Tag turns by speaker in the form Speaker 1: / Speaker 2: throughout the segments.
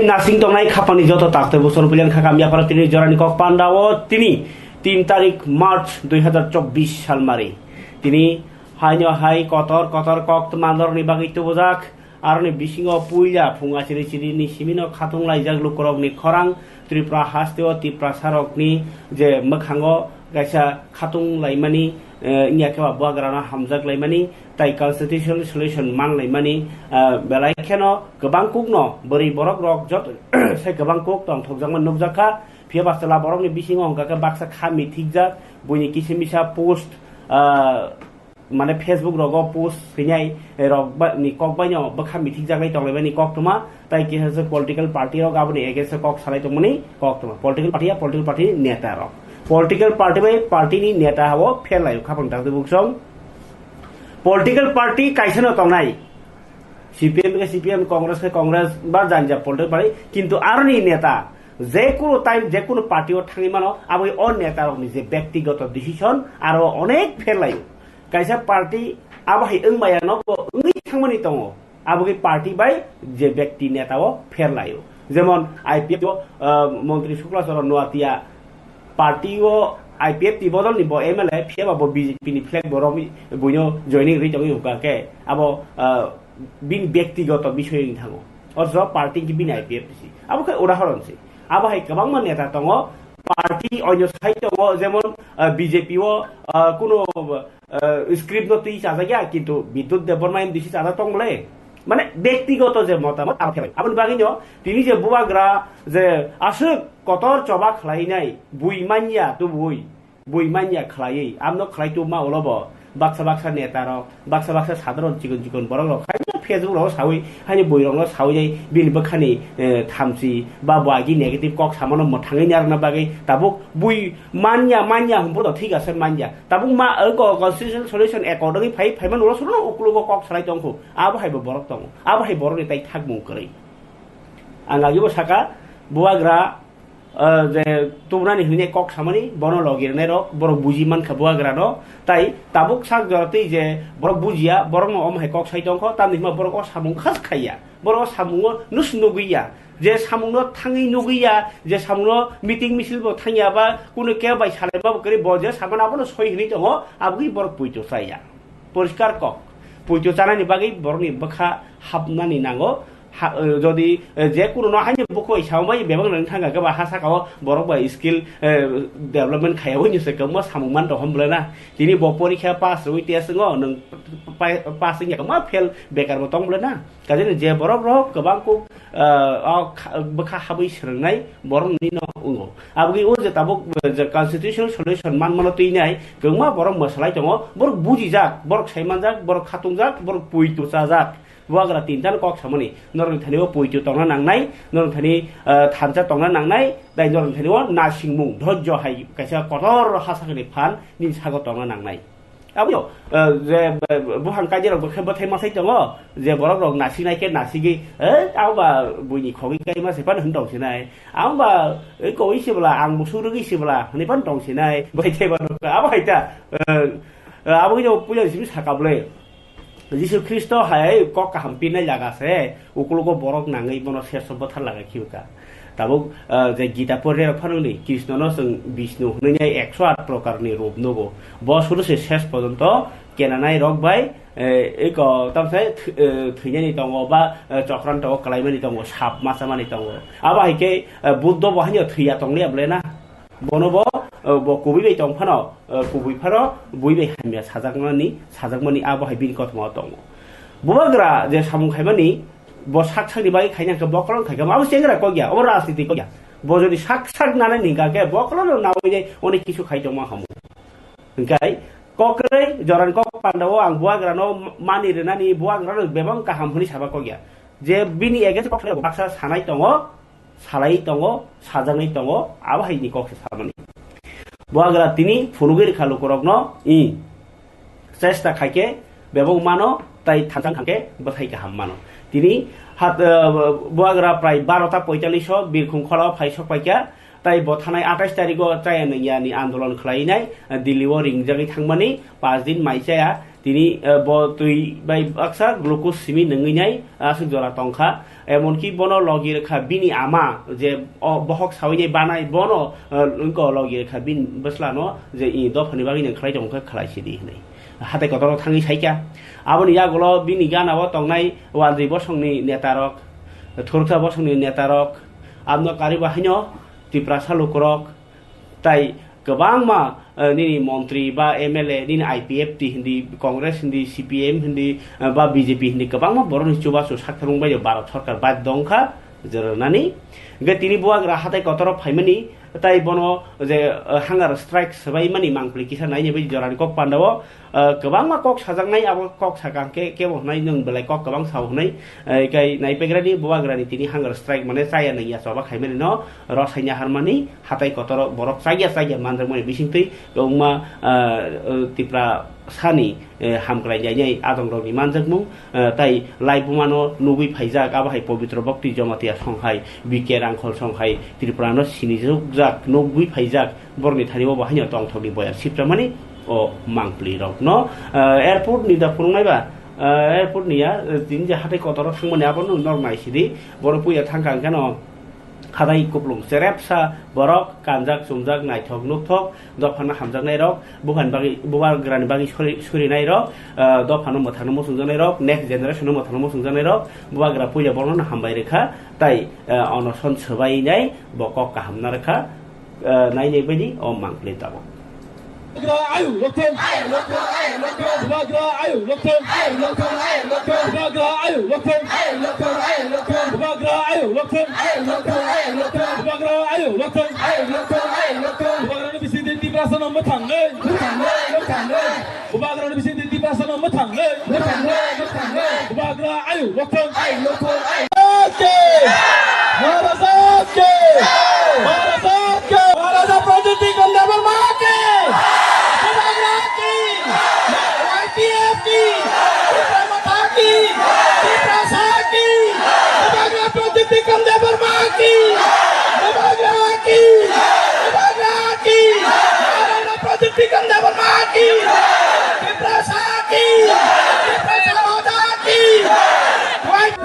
Speaker 1: নাসিং তংনাই খাপানি যত তাকতে বছর পুলিয়ান খাকা মিয়াপাড়া তিনি জরানি কক পান্ডাও তিনি 3 তারিখ মার্চ 2024 সাল মারি তিনি হাই কতর কক মান্দর নি বাগিত বোজাক आरनि बिसिङाव पुइला फुङा सिरि सिरिनि सिमिनो खाथंलायजाक लुकरकनि खरां त्रिपुरा हास्तेव त्रिपुरा सारकनि जे मोखाङाव गायसा खाथंलायमानि इयाकेवा बुवाग्राना हामजाक लायमानि ताइ कन्स्टिट्यूशन सल्यूशन मानलायमानि बेलायखेनो गोबां कुकनो बोरै बरक रक जत से गोबां कुक दं थगजांमोन नुबजाखा फिया बास्तला बरकनि बिसिङाव अंगाका बाक्सा खामि थिगजाक बुइनि किसिमिसा पोस्ट माने फेसबुक रग पोस्ट फैनाय रग नि कक बायनो बखा मिथिं जागै तंलायबाय नि कक तमा ताइ के हसे पॉलिटिकल पार्टी रग आबनि एगेन्स्ट कक सालाय तमनि कक तमा पॉलिटिकल पार्टी नेता रग पॉलिटिकल पार्टी बाय पार्टी नि नेता हावो फेलाय खापन ताक बुकसं पॉलिटिकल पार्टी काइसन तंनाय सीपीएम कांग्रेस बा जानजा पॉलिटिकल पार्टी किंतु आरनि नेता जेकुनो टाइम जेकुनो पार्टीओ थाङि मानो आबै अ नेता रगनि जे व्यक्तिगत डिसिजन आरो अनेक फेलाय कायसा पार्टी आबहाय ओंमाया न ओंगै थांमानि दङ आबहाय पार्टी बाय जे व्यक्ति नेताओ फेरलायो जेमन आईपीएफ मंत्री शुक्ला चरण नुवातिया पार्टीओ आईपीएफ ति बदल नि एमएलए फेबा बीजेपी नि फ्लैग बरमी बुइनो जॉइनिंग रि जंगि हुकाके आबो बिन व्यक्तिगत विषय थाङो अज पार्टी कि बिन आईपीएफ सि आबो उदाहरण सि आबहाय गोबां नेता दङ पार्टी अन्य साइड दङ जेमन बीजेपी कोनो स्क्रिप्ट नती चाजाया किंतु विद्युत देबरमायन दिसि चाजा तंगले माने व्यक्तिगत जे मतामत आफेबाय आबन बागिनो तिनि जे बुवाग्रा जे आसु कतर चबा खलायनाय बुइमानिया तु बुइमानिया खलायै आमनो खलायतु मा ओलब बाक्सा नेता र बाक्सा साधारण चिकन बरं र खायनो फेसबुक र सावै हानि बयरं र सावै बिन बखानि थामसि बा बागि नेगेटिभ कक सामनो मथाङै नारना बागै ताबुक बुइ मानिया हमबो ठीक आसे मानिया ताबुक मा कन्स्टिट्यूशन सल्यूशन एकर्डिंगै फाइमान र सुनो उक्लुगो कक सलाय दंखौ आबो हायबो बरक दं आबो हाय बरनि ताइ थागमु करै आंगागिबो साका बुवाग्रा जे तुमनानि हिने कक सामनि बन लगिरनाय र बर बुजि मान खबुवाग्रा न ताइ ताबुक साक जरतै जे बर बुजिया बर न अम हाय कक साइ दंखौ तानि मा बर क सामुं खास खाया बर सामुं नुस नुगैया जे सामुं थाङै नुगैया जे सामुं मिटिं मिसिल ब थाङिया बा कुनु के बाय सालायबा करि बजे सामान आबो सय हिनि दङ आबुइ बर पुइतो साया परिष्कार कक पुइतो जानानि बागै बरनि बखा हाबनानि नांगो যদি যে কোনো নহানি বুকো ইসাवमाय बेबां नों थाङा गोबा हासाकाव बरक बा स्किल डेभलपमेन्ट खायाव निसे कम सामुमान द हमब्लाना दिनि ब परीक्षा पास रइ टेस्ट नों पास नि कम फेल बेकार ब तंब्लाना काजे जे बरक र गोबां को बखा हाबै सोरनाय बरक नि न उंगो आबगि ओ जे ताबुक जे कन्स्टिट्यूशन सल्यूशन मान मन तैनाय गोमा बरक मसलाय दङ बरक बुजि जाक बरक साइमान जाक बरक खातुं जाक बरक पुइतु जाक बुवाग्रा तीनटान कक सामनि नरन थानिव पुइतु तंना नांनाय नरन थानि थानजा तंना नांनाय दाइ नरन थानिव नासिंमुं धज्य हाय कायसा कतर हासाखनि फान नि साग तंना नांनाय आबो जे बुहान काजिर बखे बथाय माथाय दङ जे बरक रक नासिनायके नासिगि आबा बुइनि खगि काय मासे पान हन दंसिनाय आबा कइसिबला आं मुसुरुगिसिबला हनिपान दंसिनाय बथाय बान आबा हायता आबो जो पुजा सिबि साकाबले जिसु ख्रिस्ट हाय कक हामपिनाय लागासे उकुलको बरक नाङै बन शेष बथार लागा खिउका ताबुक जे गीता पढ़े फानुनि कृष्णनो जों विष्णु हनैनाय 108 प्रकारनि रूप नगो बसुरसे शेष पर्यन्त केनानाय रक बाय एक तमसे थैनायनि दङ बा चक्रान्त कलायमानि दङ साप मासामानि दङ आबा हायके बुद्ध बहानिया थैया तंले आबलेना बनबो बकुबै दंफानो कुबैफारो बुइबै हामिया साजागमानि आबहाय बिन कथमा दङ बुवाग्रा जे सामुं खायमानि ब साकसानि बाय खायनाखौ बकलन खायगा माबो सेंग्रा कगिया अब राजनीति कगिया ब जदि साक नानै निगाके बकलन नावै अनेक किछु खायदों मा हमु ओंखाय कक्रै जरान कक पान्दाव आं बुवाग्रानो मानिरनानि बुवाग्रानो बेबां गाहाम हनि साबा कगिया जे बिनि एगेन्स्ट कक्रै बाक्सा सानाय दङ सालाय दङ साजाङै दङ आबहायनि कक्से सामनि बुवाग्रा तिनि फुनुगिरि खालु करगन इ चेष्टा खायके बेबं मानो ताइ थांजां खांके बथाय गाहाम मानो तिनि हात बुवाग्रा प्राय 12टा 45 बिरखुं खलाव फाइसक पाइका তাই বথানাय 28 तारिखआव चाया नैयानि आन्दोलन खालायनाय दिल्लीआव रिंजागै थांमानि 5 दिन माइजाया তিনি তুই বাই বাক্সা গ্লুকোজ সিমি নঙैनाय আসু জরা টংখা এমনকি বন লগি রেখা বিনি আমা যে বহক সাউইনাय বানাय বন ক লগি রেখা বিন বসলানো যে ই দফানি বাগি নং খালাই দंखा खालायसिदि होनै हाथाय कतराव थाङै साइका आबनि यागल बिनि गानाव तंनाय वानजै बसंनि नेतारक थुरखा बसंनि नेतारक आबनो कारि बाहायनो तिप्रा सालुकरक ताई गोबां मा निनि मन्त्री बा एमएलए निनि आईपीएफ टी हिंदी कांग्रेस हिंदी सीपीएम हिंदी बा बीजेपी हिंदी गोबां मा बरनि चुबासु साखरं बाय भारत सरकार बाद दंखा जरनानि गे तिनि बुआग्रा हाथाय कतराव फाइमानि ताई बनो जे हांगार स्ट्राइक सबाय मानि मांगप्लि किसा नायनि बे जरानि कक पान्डाव गोबां मा कक साजांनाय आबो कक सागांके केबहनाय नों बेलाय कक गोबां सावहनाय गाय नायपेग्रानि बुआग्रानि तिनि हांगार स्ट्राइक माने जाया नैया सबा खाइमानि न रसायना हारमानि हाथाय कतराव बरक जायगा मानद्रमनि बिसिंतै गौमा तिप्रा सानि हामग्लायनाय आदंरनि मानजोगमु ताई लाइबुमानो नुबि फाइजाक आबाहाय पवित्र भक्ति जमातिया संहाय बिके रांखल संहाय त्रिपुरानो सिनिजुक जाक नुबि फाइजाक बरनि थानिबो बाहायनो तंथनि बया सिप्रामानि ओ मांप्लि रक न एयारपोर्ट नि दा फुरनायबा एयारपोर्ट निया दिन जे हाथाय कतराव थांमानि आबनो नरनायसिदि बर पुया थांखांखानो खादाय कुप्लुं सेरेपसा बरक कानजाक सुमजाक नायथक नुथक दफाना हामजानाय रक बुगाग्रानि बागि सुरिनाय रक दफानो मोथानो मोसुंजानाय रक नेक्स्ट जेनेरेशन मोथानो मोसुंजानाय रक बुगाग्रा पुया बरनो हामबाय रेखा ताई अनसन सोबायनाय बकक काहामना रेखा नायनाय बायदि अ मांप्लि दाबो
Speaker 2: Ayo lokong ayo lokong ayo lokong bagra ayo lokong ayo lokong ayo lokong bagra ayo lokong ayo lokong ayo lokong bagra ayo lokong ayo lokong ayo lokong bagra ayo lokong ayo lokong ayo lokong bagra ni bisin di prasana mathangay bagra ni bisin di prasana mathangay bagra ayo lokong ayo lokong ayo Maharaja Prajuti Kandapur Mahaki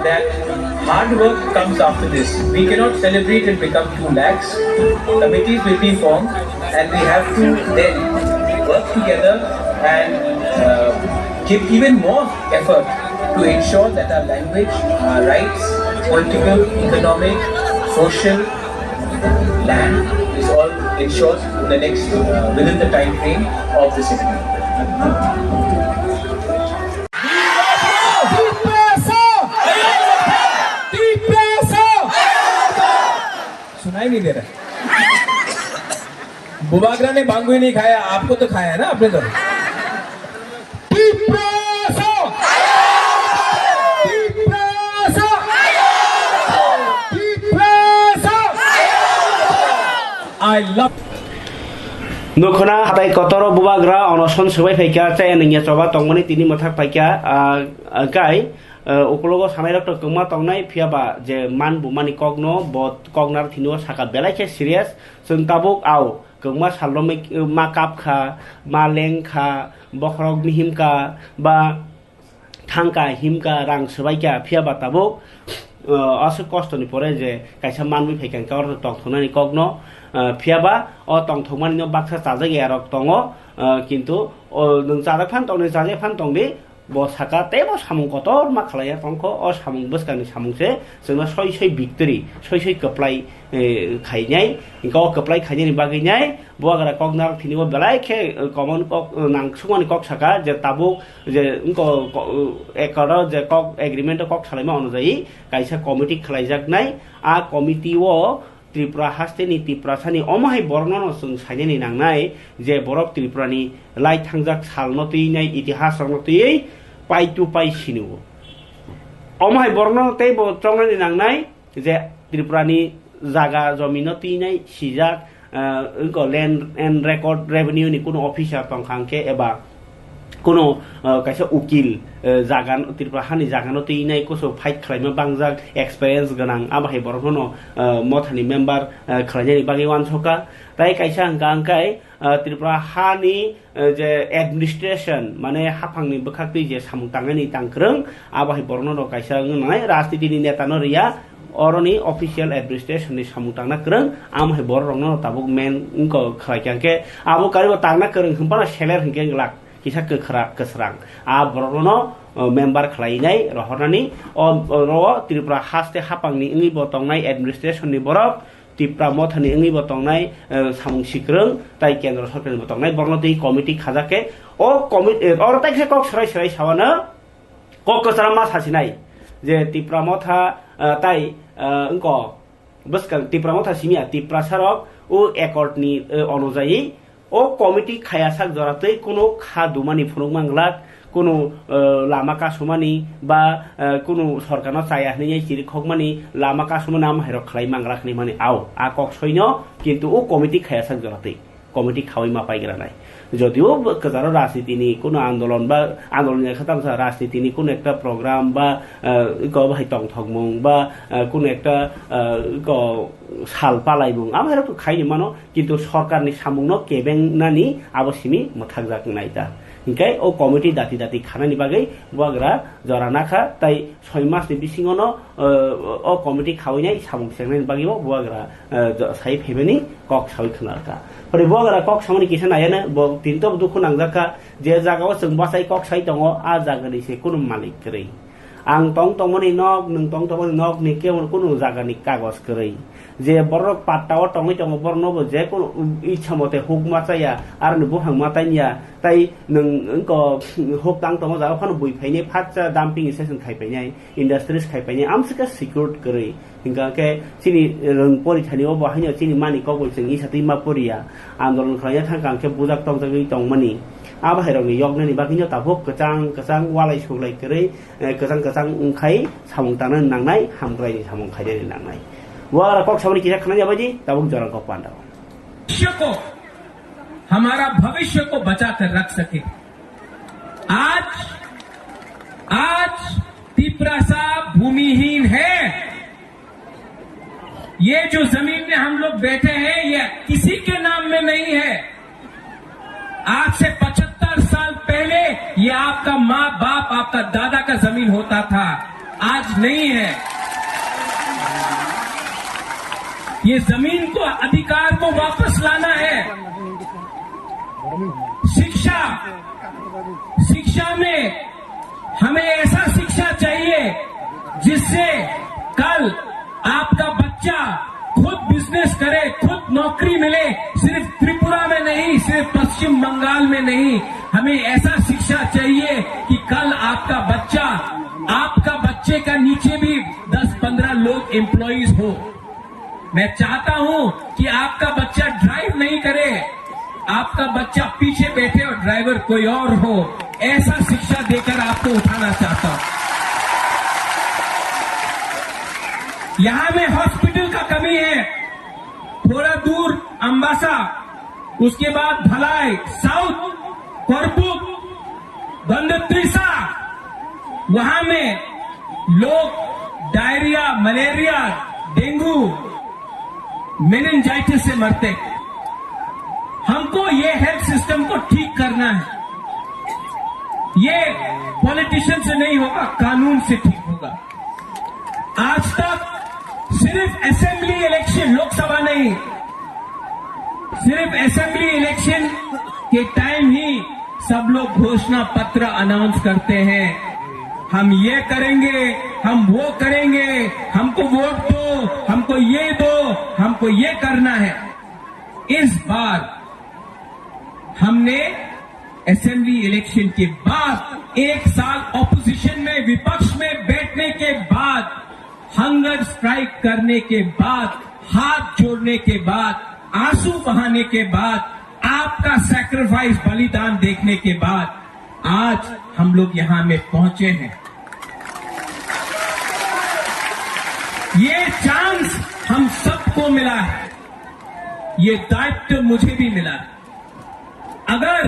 Speaker 3: that hard work comes after this. We cannot celebrate and become 2 lakhs. Committees will be formed and we have to then work together and give even more effort to ensure that our language, our rights, political, economic, social, land is all ensured in the next within the time frame of this agreement.
Speaker 2: सुनाई नहीं दे रहा बुबागरा ने बांगू ही नहीं खाया आपको तो खाया है ना आपने तो I love
Speaker 1: नखना हाथाय कतराव बुबाग्रा अनसन सोबाय फाइका चाया नैया चबा तंगमानि तिनि मथाक फाइका गाय उकलग सानाय रक्त कमा तंगनाय फियाबा जे मान बुमानि कगनो बत कगनार थिनो साका बेलाइखे सिरियास जों ताबुक आव कमा सालमै मा कापखा मा लेंखा बखरग निहिमका बा थांका हिमका रां सोबायका फियाबा ताबुक असु कष्टनि परे जे कायसा मानबि फाइका कावर तंथनानि कगनो फियाबा अ तंथमानि बाक्सा जाजाया रक दङ किन्तु नों जाजाय फान तंनि जाजाय फान तंदि बसाका तेबो सामुं कतर मा खालाया तंखो अ सामुं बसकानि सामुंसे जोंना सय बिक्टरि सय कप्लाय खायनाय इंका कप्लाय खायनायनि बागैनाय बुआग्रा कगनार थिनिबो बेलाइखे कमन कक नांसुमानि कक साका जे ताबुक जे इंको एकड़ जे कक एग्रीमेंट कक खालायमा अनुजायि कायसा कमिटि खालायजाकनाय आ कमिटिओ त्रिपुरा हास्टेनि त्रिपुरासानि अमाहाय बर्णन जों सायनायनि नांनाय जे बरफ त्रिपुरानि लाइ थांजाक सालनतैनाय इतिहास रंनतै पाइ टु पाइ सिनिवो अमाहाय बर्णन तै बत्रंनायनि नांनाय जे त्रिपुरानि जागा जमिनतैनाय सिजाक लैंड एंड रेकर्ड रेवेन्यूनि कुनो अफिसार तंखांके एबा কোনো কাইসা উকিল জাগান त्रिपुरा हानि जागानो तैनाय कसो फाइट खालामनो बांजाक एक्सपिरियेन्स गोनां आबाहाय बरफोरनो मथानि मेम्बार खालामनायनि बागै वानसका ताय काइसा हांकाय त्रिपुरा हानि जे एडमिनिस्ट्रेशन माने हाफांनि बखाक्ति जे सामुतांनि तांख्रों आबाहाय बरनो काइसा नाय राजनीतिनि नेतानो रिया अरनि ऑफिशियल एडमिनिस्ट्रेशन नि सामुतांना करं आमहाय बरनो ताबुक मेन इनको खालायखांके आबो कारिबो तांना करं हंपाना सेलेर हंके लाक किसा कसरां आ बरनो मेम्बार खालायनाय रहरनानि त्रिपुरा हास्ते हापांनि इंगि बतंनाय एडमिनिस्ट्रेशन नि बरक त्रिपुरा मथानि इंगि बतंनाय सामुं सिक्रं ताय केंद्र सरकारनि बतंनाय बरनति कमिटि खाजाके ओ कमिटि और तायसे कक सराय सराय सावानो कक कसरा मा सासिनाय जे त्रिपुरा मथा ताय इंको बसका त्रिपुरा मथा सिमिया त्रिपुरा सरक ओ एकर्डनि अनुजायि ओ कमिटि खायासाक जरातै कोनो खादुमानि फुरुंमांलाक कोनो लामा कासुमानि बा कोनो सरकारनो चायाहनि चिरिखकमानि लामा कासुमानि नाम हायरक खालाय मांग्राखनि माने आव आ कक्सयनो किन्तु ओ कमिटि खायासाक जरातै कमिटि खावै मा पाइग्रानाय যদিও কাজারো রাজনীতিনি কোনো আন্দোলন বা আন্দোলনের খাতামসা রাজনীতিনি কোনো একটা প্রোগ্রাম বা গবাই টংথকমুং বা কোনো একটা সাল পালাইমুং আমার খাইনি মানো কিন্তু সরকারনি সামুংনো কেবেংনানি আবসিমি মথাকজাক নাইতা ইনকাই ও কমিটি দাতি দাতি খানানি বাগै বুয়াগ্রা জরানাখা তাই 6 মাসनि बिसिङावनो ও কমিটি খাওয়াইনাय সামুং सेंनायनि बागैबो बुवाग्रा साइ फेबेनि कक सावै खनारका परे बुवाग्रा कक सामनि किसा नायानो तिनतो दुखु नांजाका जे जागाव जों बासाय कक साइ दङ आ जागानि से कुनु मालिक करै आं टं टंमनि नक नों टं टंमनि नक नि केवल कुनु जागानि कागज करै जे बरक पाट्टाव टङै टङ बरनबो जे कुनु इच्छा मते हुक माचाया आरो बुहां माताइनिया ताई नों को हुक तां टङ जागा फान बुइफाइने फाचा डाम्पिं सेसन खाइफाइनाय इंडस्ट्रीज खाइफाइनाय आमसका सिक्योर करै हिंगा के चिनि रंग परिथानियाव बाहायनो चिनि मानि कबल जों इसाति मापुरिया आन्दोलन खालायना थांगांके बुजाक टं जगै टंमनि आबाहायरनि यगनानि बागिनो ताबुक कचां कचां वालाय सुगलाय करै कचां कचां उंखाय सामुंतानो नांनाय हामग्रायनि सामुं खायनाय नांनाय वारा कक सामनि किसा खाना जाबायदि ताबुक जरा कक पांडाव
Speaker 4: भविष्य को हमारा भविष्य को बचा कर रख सके आज त्रिपुरा साहब भूमिहीन है। ये जो जमीन में हम लोग बैठे हैं ये किसी के नाम में नहीं है। आज से 75 साल पहले ये आपका माँ बाप आपका दादा का जमीन होता था, आज नहीं है। ये जमीन को अधिकार को वापस लाना है। शिक्षा में हमें ऐसा शिक्षा चाहिए जिससे कल आपका बच्चा खुद बिजनेस करे, खुद नौकरी मिले, सिर्फ त्रिपुरा में नहीं, सिर्फ पश्चिम बंगाल में नहीं। हमें ऐसा शिक्षा चाहिए कि कल आपका बच्चे का नीचे भी 10-15 लोग एम्प्लॉइज हो। मैं चाहता हूं कि आपका बच्चा ड्राइव नहीं करे, आपका बच्चा पीछे बैठे और ड्राइवर कोई और हो। ऐसा शिक्षा देकर आपको उठाना चाहता हूं। यहां में हॉस्पिटल का कमी है, थोड़ा दूर अंबासा, उसके बाद भलाई, साउथ कोरपुक, बंदत्रिसा, वहां में लोग डायरिया, मलेरिया, डेंगू, मेनिंजाइटिस से मरते। हमको ये हेल्थ सिस्टम को ठीक करना है। ये पॉलिटिशियन से नहीं होगा, कानून से ठीक होगा। आज तक सिर्फ असेंबली इलेक्शन, लोकसभा नहीं, सिर्फ असेंबली इलेक्शन के टाइम ही सब लोग घोषणा पत्र अनाउंस करते हैं। हम ये करेंगे, हम वो करेंगे, हमको वोट दो, हमको ये दो, हमको ये करना है। इस बार हमने असेंबली इलेक्शन के बाद 1 साल ऑपोजिशन में, विपक्ष में बैठने के बाद, हंगर स्ट्राइक करने के बाद, हाथ जोड़ने के बाद, आंसू बहाने के बाद, आपका सैक्रिफाइस, बलिदान देखने के बाद आज हम लोग यहां में पहुंचे हैं। ये चांस हम सबको मिला है, ये दायित्व मुझे भी मिला है। अगर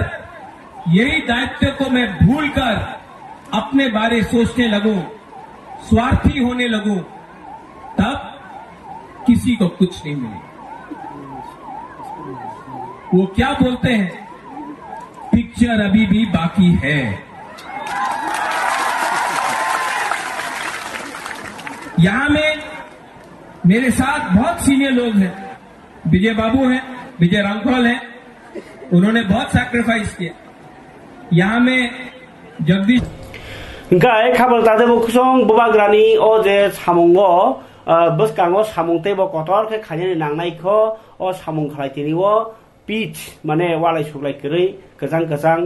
Speaker 4: यही दायित्व को मैं भूलकर अपने बारे सोचने लगूं, स्वार्थी होने लगूं, तब किसी को कुछ नहीं मिले। वो क्या बोलते हैं, पिक्चर अभी भी बाकी है। यहां में मेरे साथ बहुत सीनियर लोग हैं, विजय बाबू हैं, विजय रामखोल हैं, उन्होंने बहुत सैक्रिफाइस किया। यहाँ में जगदीश
Speaker 1: गाय खाबल तादे बुखसों बुबाग्रानी ओ जे सामुंगो बसकांगो सामुंते बो कतर के खाने नांगनाय को ओ सामुं खालायतिनि वो पिच माने वालाय सुग्लाय करै गजां गजां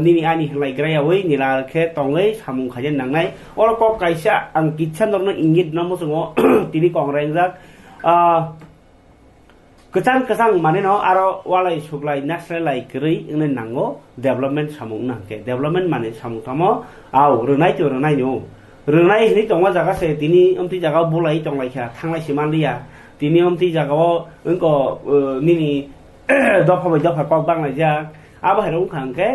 Speaker 1: निनि आनि हलाय ग्रायावै निलारखे तंगै सामुं खाने नांगनाय और को कायसा आं किच्छा नरनो इंगित नमसुङो तिनि कंग्रेंजाक गजां गजां माने न आरो वालाय सुग्लाय नास्रायलाय करै इने नांगो डेभलपमेन्ट सामुं नांके डेभलपमेन्ट माने सामुं थामो आव रोनाय तो रोनाय नो रोनाय हिनि तंगा जागासे तिनि अमति जागा बुलाय तंलायखा थांलायसि मानलिया तिनि अमति जागाव अंको निनि दफा बाय दफा कक बांलाय जाक आबा हेरौ खांके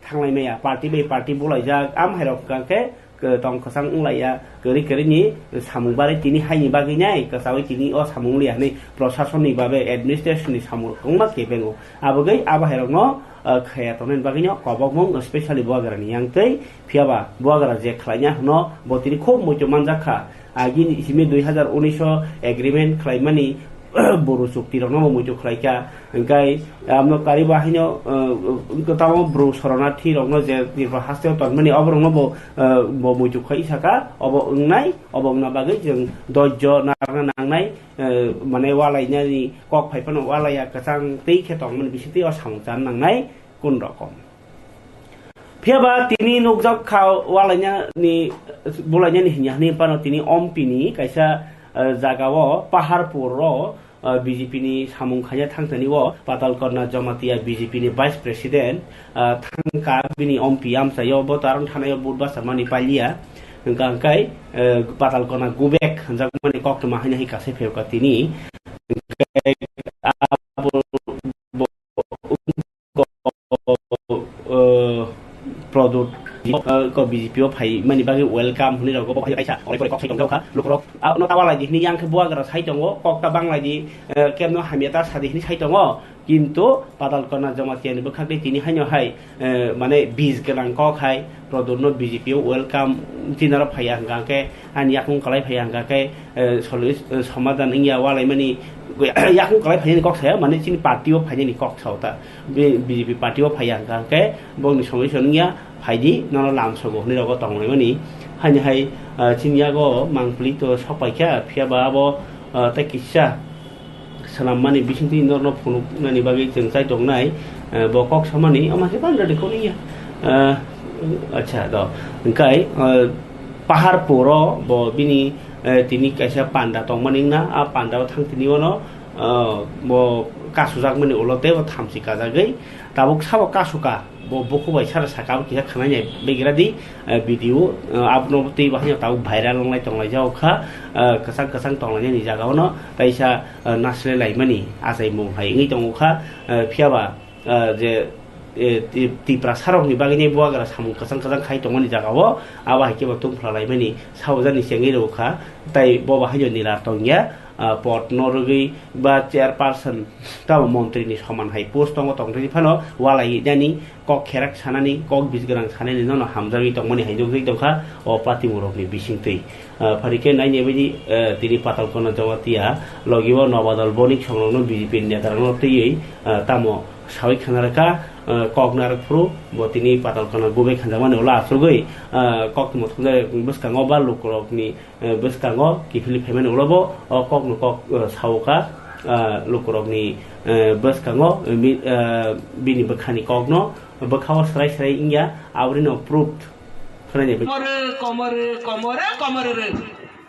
Speaker 1: थांलाय मैया पार्टी बाय पार्टी बुलाय जाक आम हेरौ खांके tong kasang ulaya keri keri ni samung bari tini hai bagi nyai kasawi tini o samung liya ni prosason ni babe administration ni samung kongma kebengo abagai abahero no khaya tonen bagi nyo kobok mong especially buagara ni yang tei piaba buagara je khlanya no botini khob mojo manjakha agi ni simi 2019 agreement khlaimani boru chukti rok no mojo khlaika engkai amno kari bahino tamo bro soranathi rok no je nirba hasteo tonmani obrong no bo mojo khai saka obo ungnai obong na bagai jeng dojo narna nangnai mane walai ni kok phaipan walaya kasang tei khetong man bisiti o samchan nangnai kun rokom phiaba tini nukjak kha walanya ni bulanya ni hinya ni pano tini ompini kaisa jagao paharpur ro BJP ni samung khaya thangtani wo patalkona jamatia BJP ni vice president thangka bini ompi amsayo bo tarang thanayo budba samani palia ngangkai patalkona gubek hanjakmani koktma hanya hi kase pheuka tini product ko BJP o phai mani bagi welcome huni ro ko phai kaisa oi ko sai tong kha lukrok no tawala di ni yang ke buagra sai tong ko ta banglai di kemno hamiata sadi ni sai tong কিন্তু পাতালকনা জমাতিয়ানি বখাকে তিনি হাইনো high মানে বীজ গলাং ক খাই প্রদন্ন BJP welcome তিনার ফাইয়া হাঙ্গাকে আনি ইয়াকুং কলাই ফাইয়া হাঙ্গাকে solace সমাধান ইয়া ওয়ালাই মানি ইয়াকুং কলাই ফাইনি কক সায়া মানে চিনি পার্টিও ফাইনি কক সাউতা বিজেপি পার্টিও ফাইয়া হাঙ্গাকে বংনি সমস্যা নিয়া ফাইদি নন লামসগো হনি রগ তংলাই মানি হাইনি হাই চিনিয়াগো মাংপ্লি তো সপাইখা ফিয়াবা আবো তা কিসা salamani bisinti norno phunuk nani bagi jengcai dongnai bokok samani amase bandra dekoni ya acha do engkai pahar poro bo bini tini kaisa panda tongmani na a panda thangtini ono bo kasujak mani ulote bo thamsi kajagai tabuk sabo kasuka bo bokubai sara saka kisa khanai begradi video upload bahnya tahu viral online tonglai jauka kasang kasang tonglai ni jaga ono taisa nasle laimani asai mong hai ngi tongukha phiaba je ti prasarok ni bagini buagra samung kasang kasang khai tongmani jaga bo aba hike bo tum phla laimani saujani sengi rokha tai bo bahayo nilar tongya port norgi ba chairperson taw montri ni saman hai post tong tongri phano walai dani kok kherak sanani kok bisgrang sanani no hamjagi tongmani hai jogi tongkha o patimurok ni bisingtei farike nai nebedi tini patalkona jamatia logibo nobadal bonik songrogno BJP netarangno tei tamo sawai khanaraka koknar fru botini patalkona gobe khanjamani ola asrugoi kok mothunga buskango ba lukrokni buskango kifili phaimani ulabo kok no kok sauka lukrokni buskango bini bakhani kokno bakhawa srai srai ingya awrino approved khane
Speaker 5: komor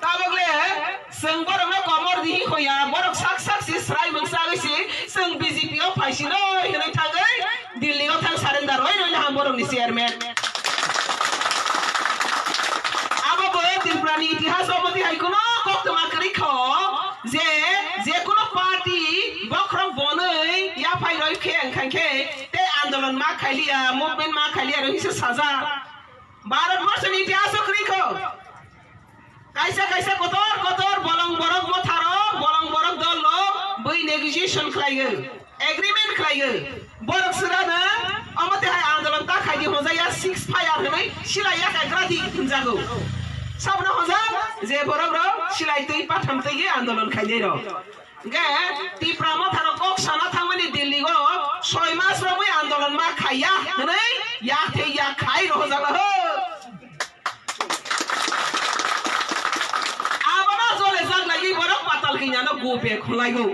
Speaker 5: tabagle seng borok no komor di khoya borok sak sak si srai mangsa gisi seng BJP o phaisi no hinai thangai Delhi o thang surrender hoi no ham borok ni chairman abo bo Tripurani itihas omati hai kono koktoma kari kho je kono party bokrong bonoi ya phai roi khe angkhan khe te আন্দোলন মা খাইলিয়া movement মা খাইলিয়া রহিছে সাজা ভারতবর্ষের ইতিহাস করিখো কাইসা কাইসা কতর কতর বলং বরক মথারো বলং বরক দল বই নেগোসিয়েশন খাইগো এগ্রিমেন্ট খাইগো বরক সরানা আমতে হাই আন্দোলন তা খাইদি হজায়া 6 ফায়ার হই সিলাইয়া কাগ্রাদি জাগো সাবনা হজা যে বরক র সিলাই তুই পাঠাম তুই আন্দোলন খাইদে র গে ত্রিপুরা মথারো কক সানা থামনি দিল্লি গো 6 মাস রবই আন্দোলন মা খাইয়া হই ইয়া থে ইয়া খাই র হজালা হ patal kinya no go be khulai go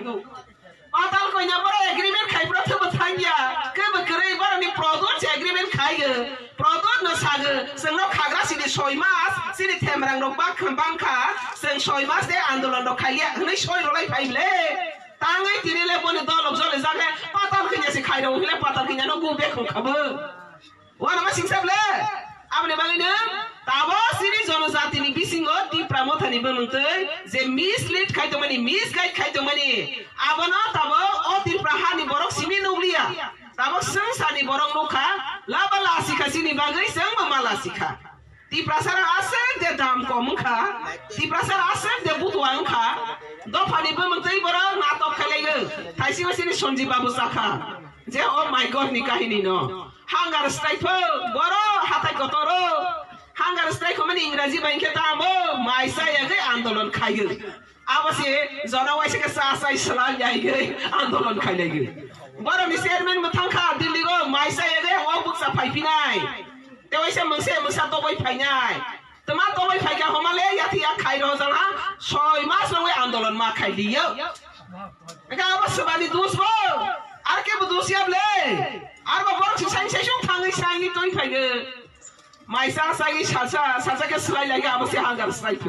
Speaker 5: patal koina bora agreement khai bra thab thangya ke bakre bora ni product agreement khai ge product no sag sing no khagra sini 6 mas sini themrang no bak kham bang kha sing 6 mas de andolon no khai ya nei 6 ro lai phai le tangai tinile bone dolok jole jage patal kinya se khai ro hile patal kinya no go be khum khab wana ma sing sab le amne bangine tabo sini जनजाति नि बिसिंगो टिप्रा मथानि बमंतै जे mislead खाइतोमानि misguide खाइतोमानि आबनो तबो ओ टिप्रा हानि बरक सिनि नुलिया तबो संसानि बरक नखा लाबाला सिखा सिनि बागै जों माला सिखा टिप्रा सारा आसे दे दाम कमखा टिप्रा सारा आसे दे बुतवांखा दफानि बमंतै बरक नाटक खालायगो थाइसिङा सिनि सन्जि बाबु साखा जे ओ माय गॉड नि काहिनी न हांगार स्ट्राइक बरो हाथाय गतरो हांगार स्ट्राइक माने इंग्राजी बैंके तामो माइसा यागे आंदोलन खाइगो आबसे जनावाइसे के सासाइ सलाल याइगे आंदोलन खाइलेगे बरो नि चेयरमैन मथांखा दिल्ली गो माइसा यागे ओ बुक्सा फाइफिनाय तेवाइसे मोनसे मोसा दबाय फाइनाय तमा दबाय फाइगा हमाले याथि या खाइ र जला 6 मास लंगे आंदोलन मा खाइलियो एका आबसे बानि दुसबो आर के बुदुसियाबले आर बरो सिसाइ सेसुं थाङै साइनि तय फाइगो माइसा सागी सासा सासा के सलाइ लागे आबसे हांगार स्ट्राइक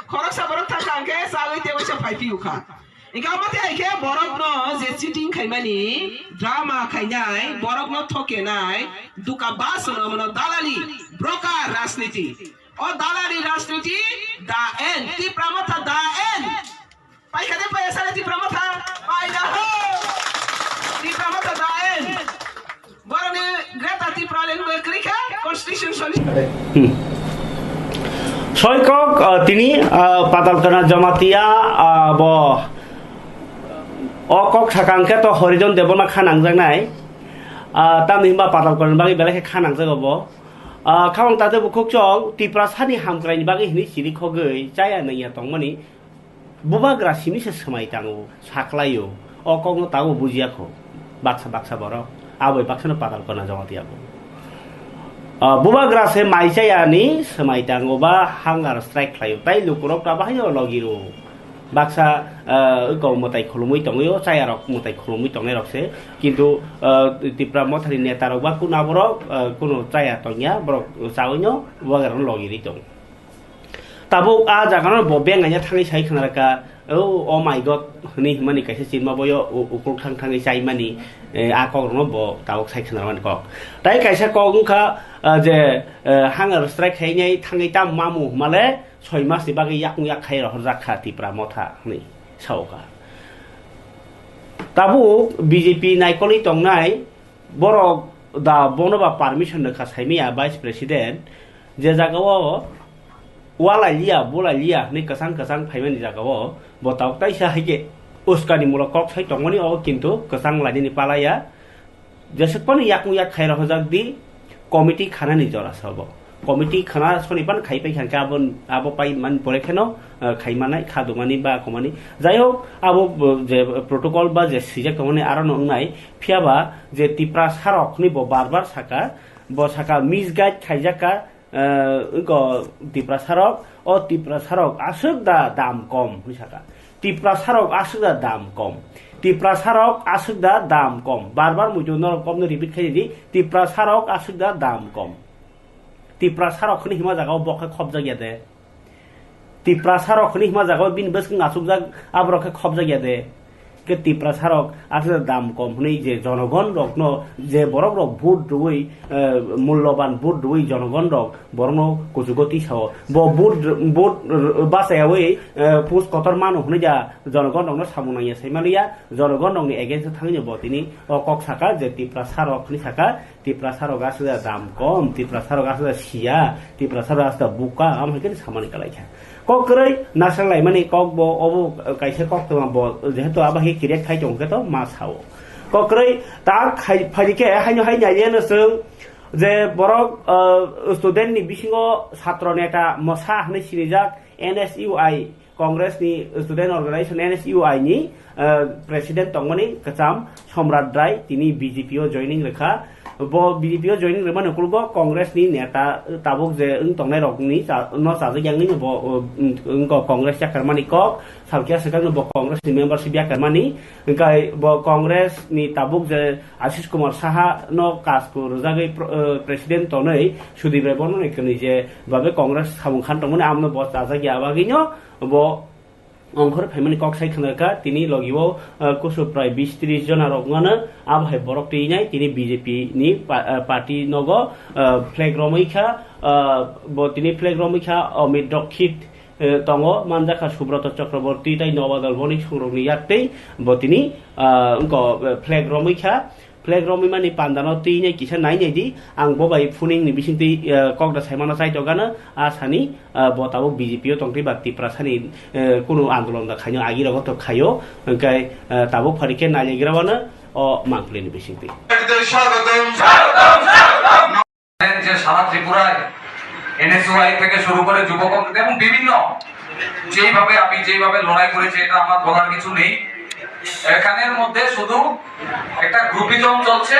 Speaker 5: खरक साबरक थाका अंके सागै तेवसे फाइफि उखा इका मते आइके बरक न जे चिटिंग खाइमानि ड्रामा खाइनाय बरक न थकेनाय दुका बास न मन दालाली ब्रोकार राजनीति ओ दालाली राजनीति दा एन टिप्रा मथा दा एन पाइखादे पैसा टिप्रा मथा पाइदा हो टिप्रा मथा दा एन बरने ग्रेटा टिप्रा लेन क्रिका কনস্টিটিউশন
Speaker 1: সৈকক তিনি পাতালকানা জমাতিয়া ব অকক সাকাংকে তো হরিজন দেবনা খানাংজাংনাই তামহিমবা পাতালকানা বাগি বেলাকে খানাংজাগব খাওয়াং তাতে বুকুকচং টিপ্রা সানি হামগ্রাইনি বাগি হিনি সিরি খগৈ जाया नैया तंगमानि बुबाग्रा सिमिसे समायताङो साख्लायो अकंनो तागो बुजियाखो बाक्सा बाक्सा बर आबै बाक्सानो पातालकाना जमातियाबो बुबाग्रा से माइजायानि समायताङोबा हांगार स्ट्राइक खायो ताइ लुकुरक ताबाहायो लगिरो बाक्सा गौ मताइ खुलुमै तङयो चायारक मताइ खुलुमै तंनाय रकसे किन्तु टिप्रा मथारि नेतारक बा कुनाबरक कुनो चाया तंया बरक चावैनो बुबाग्रानो लगिरि दं ताबो आ जागानो बबेंगाया थाङै साइ खनारका ओ माय गॉड हनि मानि काइसे सिनमा बयो उकुर थां थाङै साइ मानि आ कगनो ब ताव साइ खनारमान कक ताइ काइसे कगुखा जे हांगार स्ट्राइक खाइनाय थाङै ता मामु माले 6 मासनि बागै याकु याक खाइ रह जाखा टिप्रा मथा नै सावका ताबो बीजेपी नायकलि तंनाय बर' दा बनबा पारमिशन नखा साइमिया वाइस प्रेसिडेंट जे जागाव वालाइलिया बोलाइलिया नै कसां कसां फाइमानि जागाव बताव ताइसा हाइके उसकानि मुलक कक साइ तंगनि अ किन्तु कसां लादिनि पालाया जेसेपन याकु याक खाइ रह जाक दि कमिटी खानानि जरा सब कमिटी खाना सनिपान खाइपाइ खानका आबन आबो पाइ मान परेखेनो खाइमानाय खादुमानि बा कमानि जायहो आबो जे प्रोटोकल बा जे सिजेक तंगनि आरो नंनाय फियाबा जे टिप्रा सारकनि ब बारबार साका ब साका मिसगाइड खाइजाका टिप्रा सारक ओ टिप्रा सारक आसुक दा दाम कम हिसाका टिप्रा सारक आसुक दा दाम कम टिप्रा सारक आसुक दा दाम कम बार-बार मुजो न कम रिपिट खाइदि टिप्रा सारक आसुक दा दाम कम टिप्रा सारकनि हिमा जागाव बखा खबजा गयादे टिप्रा सारकनि हिमा जागाव बिन बसक आसुक जा आब्रखा खबजा गयादे ত্রিপুরা সারক আসলে দাম কম হই যে জনগণ রকন যে বরং রক ভোট দুই মূল্যবান ভোট দুই জনগণ রক বরং কুচুগতি সাও ভোট ভোট বাসায়াওই পুস কতর মানুষ হই যা জনগণ রকন সামুনাইয়া সাইমালিয়া জনগণ রকনি এগেন্সট থাকি তিনি কক সাকা যে ত্রিপুরা সারক ni saka ত্রিপুরা সারক আসলে দাম কম ত্রিপুরা সারক আসলে সিয়া ত্রিপুরা সারক আসলে বুকা আমকে সামানি কালাইখা ককरै নাসালাই মানে কক ব অবু কাইসে কক তো ব যেহেতু আবাহি কিরেক খাই চংকে তো মা সাও ককरै তার খাই ফাইকে হাইনো হাই নাইয়েनो जों যে বরক স্টুডেন্ট ni bisingo ছাত্র নেতা মসা হনে সিরিজাক NSUI Congress ni student organization NSUI ni president tongmani kacham Somrat Rai tini BJPO joining rekha bo BJPO joining reman kulgo Congress ni neta tabuk je tongnai rok ni no sa je yang ni bo ko Congress ya karmani kok salkia sekang bo Congress ni membership ya karmani kai bo Congress ni tabuk je Ashish Kumar Saha no kaskur jagai president tonai Sudhir Rebon ni kini je babe Congress samung khan tongmani amno bo sa je ya bagino bo অংখর family কক সাই খানাকা তিনি লগিও কুসু প্রায় 20-30 জন আর অঙ্গনা আবহাই বরক টিনাই তিনি BJP নি party নগ flag রমৈখা তিনি ফ্ল্যাগ রমৈখা অমিত দক্ষিত তঙ্গ মানজাখা সুব্রত চক্রবর্তী তাই নবাদল বণিক সংরক্ষণ ইয়াতেই তিনি flag রমৈখা flag romi mani pandano ti nyai kisa nai nyai di ang bobai funing ni bising ti kok da saimana sai to gana asani botabo BJP tongti bakti prasani kuno andolon da khayo agi rogo to khayo kai tabuk pharike nai gravana o mangpli ni bising ti
Speaker 6: যে সারা ত্রিপুরায় NSUI থেকে শুরু করে যুব কংগ্রেস এবং বিভিন্ন যেভাবে লড়াই করেছে এটা আমার বলার কিছু নেই এখানের মধ্যে শুধু একটা গ্রুপিজম চলছে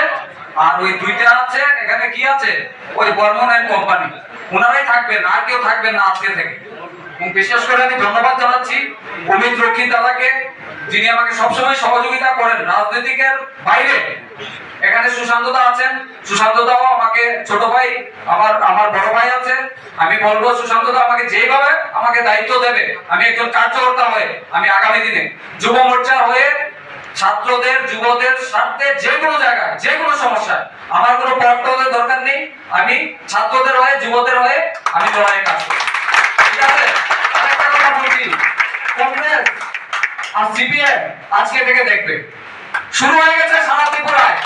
Speaker 6: আর ওই দুইটা আছে এখানে কি আছে ওই বর্মন এন্ড কোম্পানি ওনারাই থাকবেন আর কেউ থাকবেন না আজকে থেকে বিশেষ করে আমি ধন্যবাদ জানাচ্ছি অমিত রক্ষিত দাদাকে যিনি আমাকে সবসময় সহযোগিতা করেন রাজনীতিকের বাইরে এখানে সুশান্ত দা আছেন সুশান্ত দাও আমাকে ছোট ভাই আমার বড় ভাই আছে আমি বলবো সুশান্ত দা আমাকে যেভাবে আমাকে দায়িত্ব দেবে আমি একজন কার্যকর্তা হয়ে আমি আগামী দিনে যুব মোর্চার হয়ে ছাত্রদের যুবদের স্বার্থে যে কোনো জায়গায় যে কোনো সমস্যায় আমার কোনো পক্ষপাতের দরকার নেই আমি ছাত্রদের হয়ে যুবদের হয়ে আমি লড়াই কাজ করি ঠিক আছে আরেকটা কথা বলছি কংগ্রেস আর সিপিএম আজকে থেকে দেখবে শুরু হয়ে গেছে সারা ত্রিপুরায়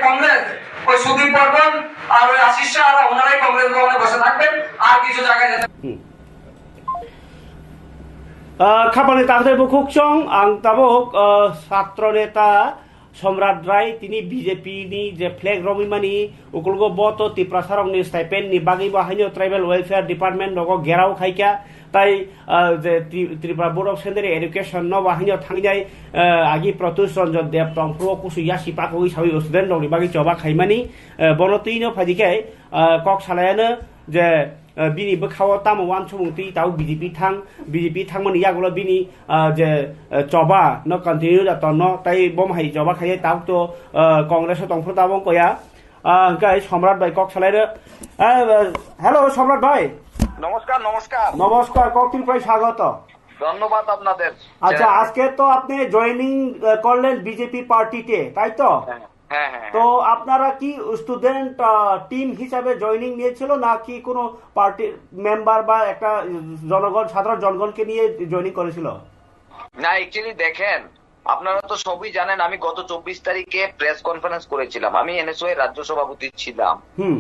Speaker 6: কংগ্রেস ওই সুদীপ বর্মন আর ওই আশিস শাহ ওনারাই কংগ্রেস ভবনে বসে থাকবেন আর কিছু জায়গায়
Speaker 1: খাপালে তাতে বুকুক চং আং তাবক ছাত্র নেতা সম্রাট রায় তিনি BJP ni je flag romimani ukulgo boto Tripura সারক ni stipend ni bagi bahaino tribal welfare department logo gerau khaika তাই যে Tripura board of secondary education ন বাহিনীও থাঙ্গাই আগি প্রত্যুষ রঞ্জন দেব টংফ্রো কুসুইয়া সিপাকই সাবি স্টুডেন্ট রংনি বাকি চবা খাইমানি বনতইনো ফাদিকাই কক সালায়ানো যে বিনি বখাও তাম ওয়ান সমুতি তাও বিজেপি থাংমানি ইয়াগুলো বিনি যে চবা ন কন্টিনিউ যাতন ন তাই বমহাই চবা খাইয়ে তাও তো কংগ্রেস টংফ্রো তাবং কয়া গাই সম্রাট ভাই কক সালাইরে হ্যালো সম্রাট ভাই
Speaker 6: নমস্কার নমস্কার
Speaker 1: নমস্কার ককটিল প্রায় স্বাগত
Speaker 6: ধন্যবাদ আপনাদের
Speaker 1: আচ্ছা আজকে তো আপনি জয়েনিং করলেন বিজেপি পার্টিতে তাই তো
Speaker 6: হ্যাঁ হ্যাঁ
Speaker 1: তো আপনারা কি স্টুডেন্ট টিম হিসাবে জয়েনিং নিয়েছিল নাকি কোনো পার্টির মেম্বার বা একটা সাধারণ জনগণকে নিয়ে জয়েনিং করেছিল
Speaker 6: না অ্যাকচুয়ালি দেখেন আপনারা তো সবই জানেন আমি গত 24 তারিখে প্রেস কনফারেন্স করেছিলাম আমি এনএসওয়াই রাজ্য সভাপতি ছিলাম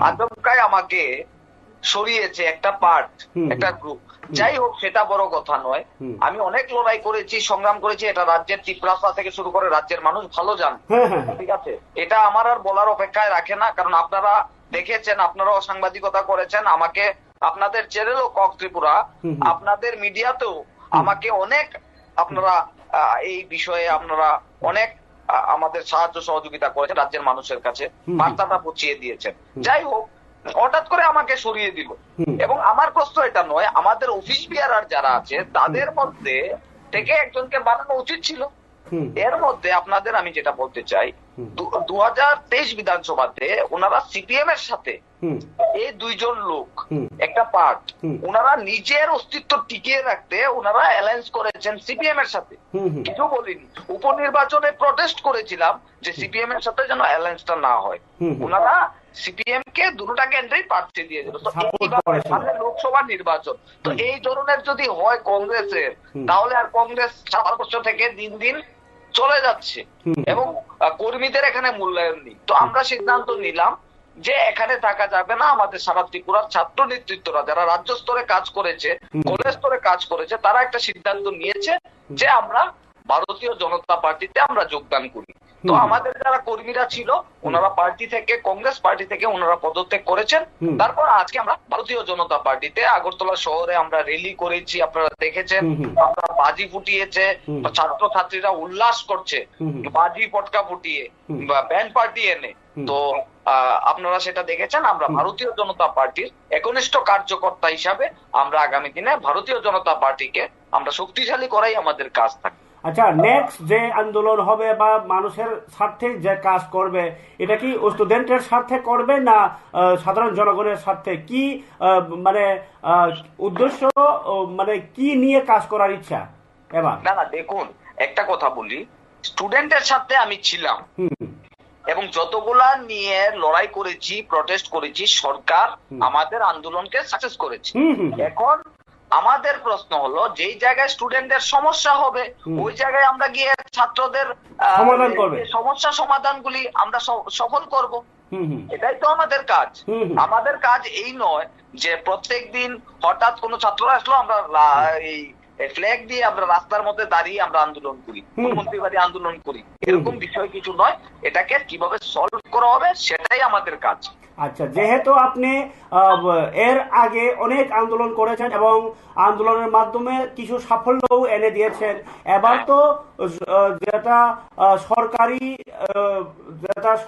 Speaker 6: আচমকাই আমাকে সরিয়েছে একটা পার্ট একটা গ্রুপ যাই হোক সেটা বড় কথা নয় আমি অনেক লড়াই করেছি সংগ্রাম করেছি এটা রাজ্যের ত্রিপুরা থেকে শুরু করে রাজ্যের মানুষ ভালো জানে ঠিক আছে এটা আমার আর বলার অপেক্ষায় রাখে না কারণ আপনারা দেখেছেন আপনারাও সাংবাদিকতা করেছেন আমাকে আপনাদের চ্যানেলও কক ত্রিপুরা আপনাদের মিডিয়াতেও আমাকে অনেক আপনারা এই বিষয়ে আপনারা অনেক আমাদের সাহায্য সহযোগিতা করেছেন রাজ্যের মানুষের কাছে বার্তাটা পৌঁছিয়ে দিয়েছেন যাই হোক হঠাৎ করে আমাকে সরিয়ে দিল এবং আমার প্রশ্ন এটা নয় আমাদের অফিস বিয়ারার যারা আছে তাদের মধ্যে থেকে একজনকে বানানো উচিত ছিল এর মধ্যে আপনাদের আমি যেটা বলতে চাই
Speaker 7: 2023 বিধানসভাতে ওনারা সিপিএম এর সাথে
Speaker 1: হুম
Speaker 7: এই দুইজন লোক
Speaker 1: হুম।
Speaker 7: একটা পার্ট
Speaker 1: হুম।
Speaker 7: ওনারা নিজের অস্তিত্ব টিকিয়ে রাখতে ওনারা অ্যালায়েন্স করেছেন সিপিএম এর সাথে।
Speaker 1: হুম হুম।
Speaker 7: কিছু বলিনি, উপনির্বাচনে প্রটেস্ট করেছিলাম যে সিপিএম এর সাথে যেন অ্যালায়েন্সটা না হয়।
Speaker 1: হুম হুম।
Speaker 7: ওনারা সিপিএম কে দুটোটা কেন্দ্রেই প্রার্থী দিয়ে দিল। তো
Speaker 1: Support
Speaker 7: এইভাবে
Speaker 1: করেছিল।
Speaker 7: সামনে লোকসভা নির্বাচন, তো এই ধরনের যদি হয় কংগ্রেসের, তাহলে আর কংগ্রেস সারা বছর থেকে দিন দিন চলে যাচ্ছে
Speaker 1: হুম।
Speaker 7: এবং কর্মীদের এখানে মূল্যায়ন নেই। তো আমরা সিদ্ধান্ত নিলাম যে এখানে থাকা যাবে না। আমাদের সারা ত্রিপুরার ছাত্র নেতৃত্বরা যারা রাজ্য স্তরে কাজ করেছে, কলেজ স্তরে কাজ করেছে, তারা একটা সিদ্ধান্ত নিয়েছে যে আমরা ভারতীয় জনতা পার্টিতে আমরা যোগদান করি। তো আমাদের যারা কর্মীরা ছিল ওনারা পার্টি থেকে, কংগ্রেস পার্টি থেকে ওনারা পদত্যাগ করেছেন। তারপর আজকে আমরা ভারতীয় জনতা পার্টিতে আগরতলা শহরে আমরা র্যালি করেছি, আপনারা দেখেছেন। আমরা বাজি ফুটিয়েছে, ছাত্র ছাত্রীরা উল্লাস করছে বাজি পটকা ফুটিয়ে বা ব্যান্ড পার্টি এনে। তো আপনারা সেটা দেখেছেন। আমরা ভারতীয় জনতা পার্টির একনিষ্ঠ কার্যকর্তা হিসাবে আমরা আগামী দিনে ভারতীয় জনতা পার্টিকে আমরা শক্তিশালী করাই আমাদের কাজ থাকে।
Speaker 1: আচ্ছা, নেক্সট যে আন্দোলন হবে বা মানুষের স্বার্থে যে কাজ করবে, এটা কি স্টুডেন্টের স্বার্থে করবে না সাধারণ জনগণের স্বার্থে? কি মানে উদ্দেশ্য, মানে কি নিয়ে কাজ করার ইচ্ছা এবার?
Speaker 7: না দেখুন, একটা কথা বলি, স্টুডেন্টের সাথে আমি ছিলাম এবং যতগুলা নিয়ে লড়াই করেছি, প্রটেস্ট করেছি, সরকার আমাদের আন্দোলনকে সাকসেস করেছে। এখন আমাদের প্রশ্ন হলো, যেই জায়গায় স্টুডেন্টদের সমস্যা হবে ওই জায়গায় আমরা গিয়ে ছাত্রদের সমস্যা সমাধানগুলি আমরা সফল করব। এটাই তো আমাদের কাজ। আমাদের কাজ এই নয় যে প্রত্যেক দিন হঠাৎ কোনো ছাত্র আসলো আমরা এই ফ্ল্যাগ দিয়ে আমরা রাস্তার মধ্যে দাঁড়িয়ে আমরা আন্দোলন করি, মুখ্যমন্ত্রী বাড়ি আন্দোলন করি, এরকম বিষয় কিছু নয়। এটাকে কিভাবে সলভ করা হবে সেটাই আমাদের কাজ।
Speaker 1: আচ্ছা, যেহেতু আপনি এর আগে অনেক আন্দোলন করেছেন এবং আন্দোলনের মাধ্যমে কিছু সাফল্যও এনে দিয়েছেন, এবার তো যেটা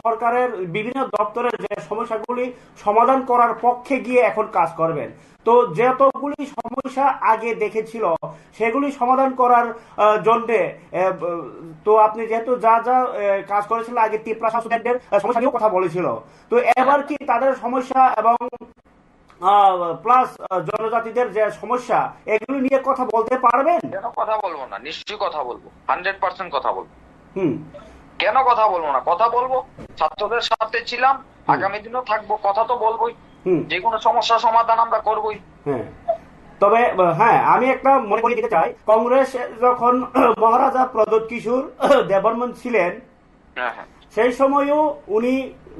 Speaker 1: সরকারের বিভিন্ন দপ্তরের যে সমস্যাগুলি সমাধান করার পক্ষে গিয়ে এখন কাজ করবেন। তো যতগুলি সমস্যা আগে দেখেছিল সেগুলি সমাধান করার জন্য তো আপনি যেহেতু যা যা কাজ করেছিলেন আগে, ত্রিপুরা স্টুডেন্টদের সমস্যা নিয়েও কথা বলেছিল, তো এবার কি তাদের সমস্যা এবং প্লাস জনজাতিদের যে সমস্যা এগুলো নিয়ে কথা বলতে পারবেন?
Speaker 7: কেন কথা বলবো না, নিশ্চয়ই কথা বলবো, 100% কথা বলবো। কেন কথা বলবো না, কথা বলবো। ছাত্রদের সাথে ছিলাম, আগামী দিনও থাকবো, কথা তো বলবোই। যে কোনো সমস্যার সমাধান আমরা করবোই।
Speaker 1: তবে হ্যাঁ, আমি একটা মনে করিয়ে দিতে চাই, কংগ্রেস যখন মহারাজা প্রদ্যোৎ কিশোর দেববর্মন ছিলেন, সেই সময়ও উনি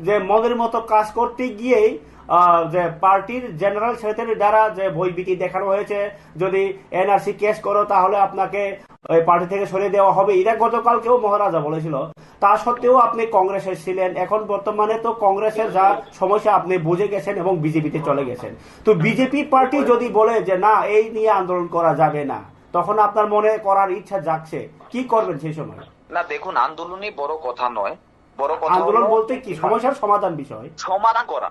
Speaker 1: যে মনের মতো কাজ করতে গিয়েই যে পার্টির জেনারেল সেক্রেটারি দ্বারা যে ভয়ভীতি দেখানো হয়েছে, যদি এনআরসি কেস করো তাহলে আপনাকে ওই পার্টি থেকে সরিয়ে দেওয়া হবে, এটা গতকালকেও মহারাজা বলেছিল। তা সত্ত্বেও আপনি কংগ্রেসে ছিলেন, এখন বর্তমানে তো কংগ্রেসের যা সমস্যা আপনি বুঝে গেছেন এবং বিজেপিতে চলে গেছেন। তো বিজেপি পার্টি যদি বলে যে না, এই নিয়ে আন্দোলন করা যাবে না, তখন আপনার মনে করার ইচ্ছা জাগছে, কি করবেন সেই সময়?
Speaker 7: না দেখুন, আন্দোলনই বড় কথা নয়, বড় কথা
Speaker 1: আন্দোলন বলতে কি সমস্যার সমাধান, বিষয় সমাধান
Speaker 7: করা।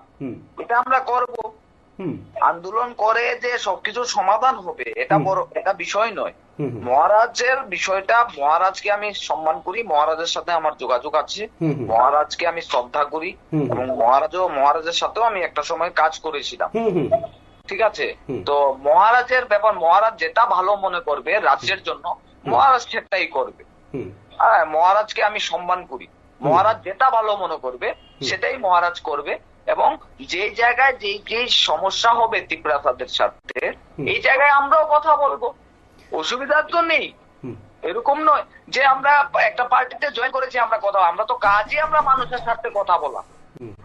Speaker 7: এটা আমরা করব। আন্দোলন করে যে সবকিছু সমাধান হবে এটা বিষয় নয়। মহারাজের বিষয়টা, মহারাজকে আমি সম্মান করি, মহারাজের সাথে আমার যোগাযোগ আছে, মহারাজকে আমি শ্রদ্ধা করি এবং মহারাজের সাথেও আমি একটা সময় কাজ করেছিলাম। ঠিক আছে, তো মহারাজের ব্যাপার, মহারাজ যেটা ভালো মনে করবে রাজ্যের জন্য মহারাজ সেটাই করবে। মহারাজকে আমি সম্মান করি, মহারাজ যেটা ভালো মনে করবে সেটাই মহারাজ করবে। এবং যে জায়গায় যে সমস্যা হবে ত্রিপুরাদের সাথে, এই জায়গায় আমরাও কথা বলবো, অসুবিধার তো নেই। এরকম নয় যে আমরা একটা পার্টিতে জয়েন করেছি আমরা কথা, আমরা তো কাজই আমরা মানুষের সাথে কথা বলা,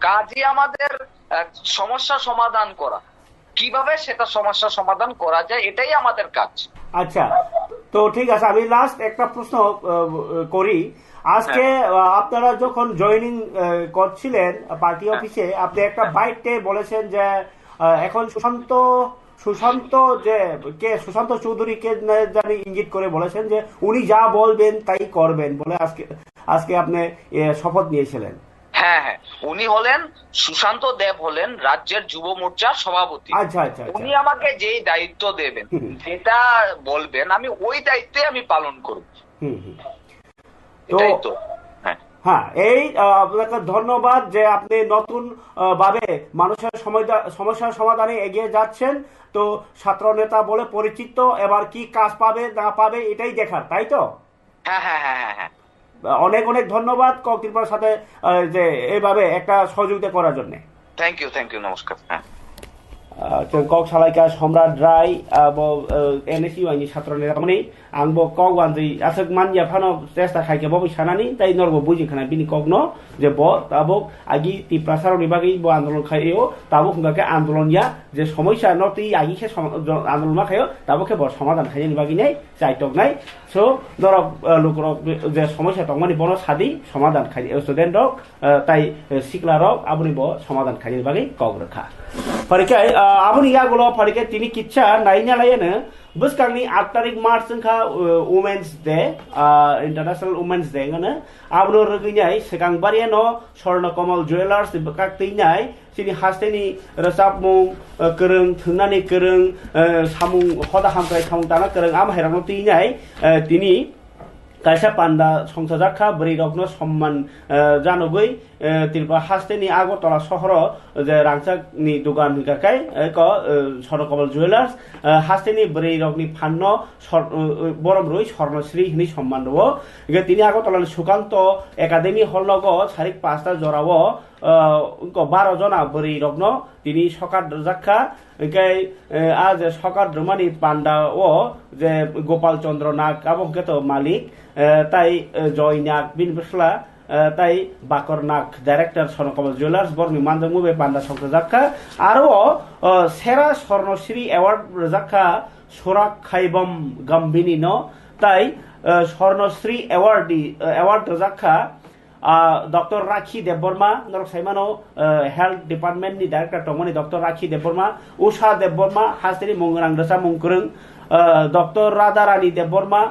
Speaker 7: কাজই আমাদের সমস্যা সমাধান করা। কিভাবে সেটা সমস্যা সমাধান করা যায় এটাই আমাদের কাজ।
Speaker 1: আচ্ছা, তো ঠিক আছে, আমি লাস্ট একটা প্রশ্ন করি। আজকে আপনারা যখন জয়েনিং করছিলেন পার্টি অফিসে, আপনি একটা বাইটে বলেছেন যে এখন সুশান্ত চৌধুরীকে জানি ইঙ্গিত করে বলেছেন যে উনি যা বলবেন তাই করবেন বলে আজকে আপনি শপথ নিয়েছিলেন।
Speaker 7: হ্যাঁ, উনি হলেন সুশান্ত দেব, হলেন রাজ্যের যুব মোর্চার সভাপতি।
Speaker 1: আচ্ছা,
Speaker 7: উনি আমাকে যেই দায়িত্ব দেবেন, যেটা বলবেন, আমি ওই দায়িত্বে আমি পালন করব।
Speaker 1: হ্যাঁ, এই আপনাকে ধন্যবাদ যে আপনি নতুন ভাবে মানুষের সমস্যার সমাধানে এগিয়ে যাচ্ছেন। তো ছাত্র নেতা বলে পরিচিত, এবার কি কাজ পাবে না পাবে এটাই দেখার, তাই তো?
Speaker 7: হ্যাঁ হ্যাঁ হ্যাঁ হ্যাঁ হ্যাঁ,
Speaker 1: অনেক অনেক ধন্যবাদ কক ত্রিপুরার সাথে যে এইভাবে একটা সহযোগিতা করার জন্য।
Speaker 7: থ্যাংক ইউ, নমস্কার। হ্যাঁ,
Speaker 1: কক সালাইকা সম্রাট রায় এনএসি वाइनि ছাত্র নেতা মানে आंबो কক वानजि आसक मानया फानो चेष्टा खाइके बबो सानानि ताइ नरबो बुजि खाना बिनि ककनो जे ब ताबो आगि ति प्रसारनि बागै ब आन्दोलन खायो ताबो खुंगाके आन्दोलन या जे समस्या नति आगि के आन्दोलन मा खायो ताबो के ब समाधान खाइनि बागै नै चाइटक नाय सो दरक लोकरक जे समस्या तंगमानि बनो सादि समाधान खाइ स्टुडेन्ट रक ताइ सिक्ला रक आबुनि ब समाधान खाइनि बागै कक रखा फरिकाय आबुनि यागुलो फरिकाय तिनि किच्छा नाइना लायनो बसकांनि 8 तारिख मार्च जोंखा women's day international women's day गनो आबुनो रगैनाय सिगांबारिया न स्वर्ण कमल ज्वेलार्स बकाकतैनाय सिनि हास्तेनि रसाबमुं गोरों थोंनानि गोरों सामुं हदा हामखाय सामुं दाना गोरों आम हैरानो तैनाय तिनि कायसा पान्डा संसाजाखा ब्रै रत्न सम्मान जानोबै त्रिपुरा हास्तेनि आगरतला सहर जे रांचाकनि दुकान हिकाखाय क स्वर्णकमल ज्वेलार्स हास्तेनि ब्रै रकनि फान्न बरमरुइ स्वर्णश्री हिनि सम्मान दो तिनि आगरतलानि सुकान्त एकाडेमी हल नग सारिक 5टा जराव 12 जना ब्रै रत्न तिनि सकात जाखा ओंखाय आज सकात रमानि पान्डा ओ जे गोपाल चंद्र नाग आबंकेत मालिक ताई जय नाग बिन बसला ताई बाकर नाग डाइरेक्टर स्वर्णकमल ज्वेलार्स बरनि मानजों बे पान्डा संख्या जाखा आरो सेरा स्वर्णश्री एवार्ड जाखा सोराक खाइबम गम्बिनी न ताई स्वर्णश्री एवार्ड जाखा डॉक्टर राखी देवबर्मा नरक साइमानो हेल्थ डिपार्टमेंट नि डायरेक्टर तंगमनि डॉक्टर राखी देवबर्मा उषा देवबर्मा हास्तेनि मुंगरां दसा मुंगरों डॉक्टर राधारानी देवबर्मा